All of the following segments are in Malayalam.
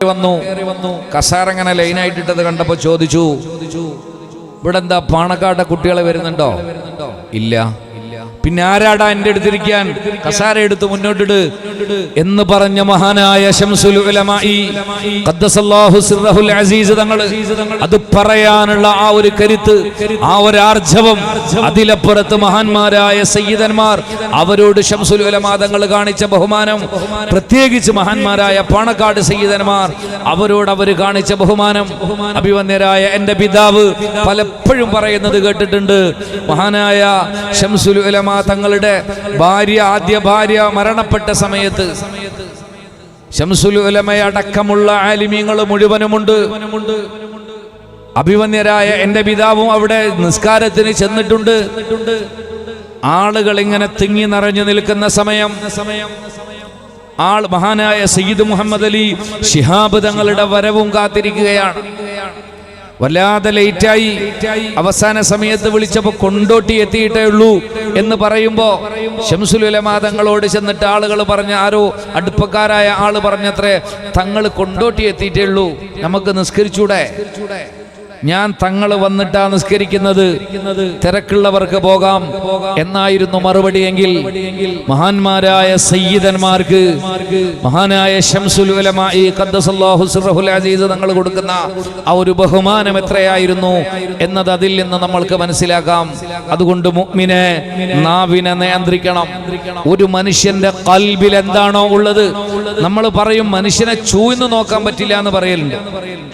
വന്നു. കസാര അങ്ങനെ ലൈനായിട്ടിട്ടത് കണ്ടപ്പോ ചോദിച്ചു, ഇവിടെ എന്താ പാണക്കാട്ടെ കുട്ടികളെ വരുന്നുണ്ടോ? ഇല്ല. പിന്നെ ആരാടാ എന്റെ അടുത്തിരിക്കാൻ? കസാര എടുത്ത് മുന്നോട്ടിട് എന്ന് പറഞ്ഞ മഹാനായ ശംസുൽ ഉലമാഇ ഖദ്ദസല്ലാഹു സിർറഹുൽ അസീസ് തങ്ങൾ, അത് പറയാനുള്ള ആ ഒരു കരുത്ത്, ആ ഒരു ആർജവം, അതിലപ്പുറത്ത് മഹാന്മാരായ സയ്യിദന്മാർ അവരോട് ശംസുൽ ഉലമാ തങ്ങൾ കാണിച്ച ബഹുമാനം, പ്രത്യേകിച്ച് മഹാന്മാരായ പാണക്കാട് സയ്യിദന്മാർ അവരോട് അവർ കാണിച്ച ബഹുമാനം. അഭിവന്യരായ എന്റെ പിതാവ് പലപ്പോഴും പറയുന്നത് കേട്ടിട്ടുണ്ട്. മഹാനായ ശംസുൽ ഉലമാ തങ്ങളുടെ ആദ്യ ഭാര്യ മരണപ്പെട്ട സമയത്ത് ശംസുൽ ഉലമ അടക്കമുള്ള ആലിമീങ്ങൾ മുഴുവനുമുണ്ട്. അഭിവന്യരായ എന്റെ പിതാവും അവിടെ നിസ്കാരത്തിന് ചെന്നിട്ടുണ്ട്. ആളുകൾ ഇങ്ങനെ തിങ്ങി നിറഞ്ഞു നിൽക്കുന്ന സമയം മഹാനായ സയ്യിദ് മുഹമ്മദ് അലി ശിഹാബ് തങ്ങളുടെ വരവും കാത്തിരിക്കുകയാണ്. വല്ലാതെ ലേറ്റായി. അവസാന സമയത്ത് വിളിച്ചപ്പോ കൊണ്ടോട്ടി എത്തിയിട്ടേ ഉള്ളൂ എന്ന് പറയുമ്പോ ശംസുൽ ഉലമാ തങ്ങളോട് ചെന്നിട്ട് ആളുകൾ പറഞ്ഞ, ആരോ അടുപ്പക്കാരായ ആള് പറഞ്ഞത്രേ, തങ്ങൾ കൊണ്ടോട്ടി എത്തിയിട്ടേ ഉള്ളൂ, നമുക്ക് നിസ്കരിച്ചൂടെ? ഞാൻ തങ്ങൾ വന്നിട്ടാ നിസ്കരിക്കുന്നത്, തിരക്കുള്ളവർക്ക് പോകാം എന്നായിരുന്നു മറുപടി. എങ്കിൽ മഹാന്മാരായ സയ്യിദന്മാർക്ക് മഹാനായ ശംസുൽ ഉലമാഇ ഖദ്ദസല്ലാഹു സിർറഹുൽ അസീസ് തങ്ങൾ കൊടുക്കുന്ന ആ ഒരു ബഹുമാനം എത്രയായിരുന്നു എന്നത് അതിൽ നിന്ന് നമ്മൾക്ക് മനസ്സിലാക്കാം. അതുകൊണ്ട് മുഅ്മിനെ നാവിനെ നിയന്ത്രിക്കണം. ഒരു മനുഷ്യന്റെ ഖൽബിൽ എന്താണോ ഉള്ളത്, നമ്മൾ പറയും മനുഷ്യനെ ചൂഴ്ന്നു നോക്കാൻ പറ്റില്ല എന്ന് പറയലുണ്ട്.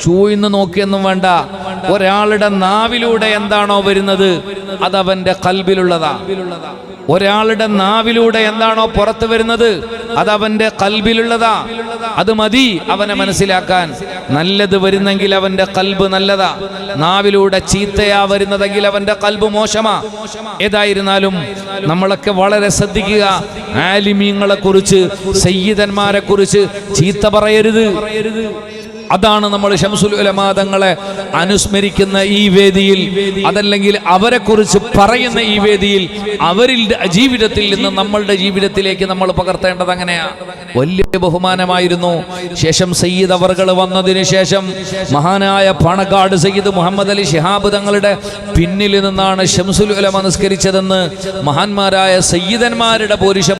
ചൂഴ്ന്നു നോക്കിയൊന്നും വേണ്ട. ഒരാളുടെ നാവിലൂടെ എന്താണോ വരുന്നത് അത് അവന്റെ ഖൽബിലുള്ളതാ. ഒരാളുടെ നാവിലൂടെ എന്താണോ പുറത്തു വരുന്നത് അത് അവന്റെ ഖൽബിലുള്ളതാ. അത് മതി അവനെ മനസ്സിലാക്കാൻ. നല്ലത് വരുന്നെങ്കിൽ അവന്റെ ഖൽബ് നല്ലതാ, നാവിലൂടെ ചീത്തയാ വരുന്നതെങ്കിൽ അവന്റെ ഖൽബ് മോശമാ. ഏതായിരുന്നാലും നമ്മളൊക്കെ വളരെ ശ്രദ്ധിക്കുക. ആലിമീങ്ങളെ കുറിച്ച്, സയ്യിദന്മാരെ കുറിച്ച് ചീത്ത പറയരുത്. അതാണ് നമ്മൾ ശംസുൽ ഉലമാ തങ്ങളെ അനുസ്മരിക്കുന്ന ഈ വേദിയിൽ, അതല്ലെങ്കിൽ അവരെ കുറിച്ച് പറയുന്ന ഈ വേദിയിൽ, അവരിൽ ജീവിതത്തിൽ നിന്ന് നമ്മളുടെ ജീവിതത്തിലേക്ക് നമ്മൾ പകർത്തേണ്ടത് അങ്ങനെയാണ്. വലിയ ബഹുമാനമായിരുന്നു. ശേഷം സയ്യിദ് അവർകൾ വന്നതിന് ശേഷം മഹാനായ പാണക്കാട് സയ്യിദ് മുഹമ്മദ് അലി ശിഹാബ് തങ്ങളുടെ പിന്നിൽ നിന്നാണ് ശംസുൽ ഉലമ നിസ്കരിച്ചതെന്ന് മഹാന്മാരായ സയ്യിദന്മാരുടെ പോരിശ